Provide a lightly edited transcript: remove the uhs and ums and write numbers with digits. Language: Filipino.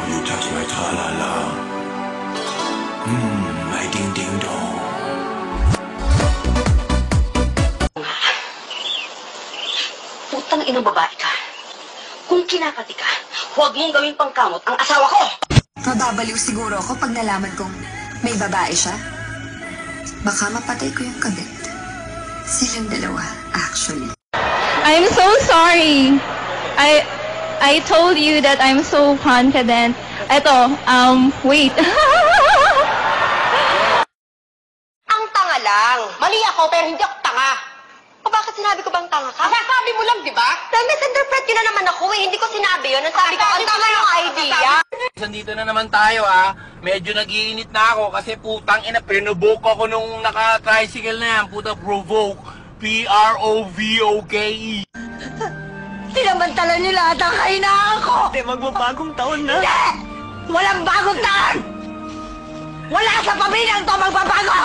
you touch my tra-la-la. My ding-ding-dong. Putang inang babae ka. Kung kinakati ka, huwag mong gawing pangkamot ang asawa ko! Mababaliw siguro ako pag nalaman kong may babae siya. Baka mapatay ko yung kabit. Silang dalawa, actually. I'm so sorry. I told you that I'm so confident. Eto, wait. Ang tanga lang. Mali ako, pero hindi ako tanga. O bakit sinabi ko bang tanga ka? Sabi mo lang, di ba? Dahil misinterpret yun na naman ako eh. Hindi ko sinabi yun. Ang sabi ko, ang tanga yung idea. Nandito na naman tayo Medyo nag-iinit na ako kasi putang ina, pinuboke ako nung naka-tricycle na yan. Puta, provoke. P-R-O-V-O-K-E. Sinamantala niyo lahat ang kahinaan ko! Hindi, magbabagong taon na. Hindi! Walang bagong taon! Wala sa pamilyang to magbabago!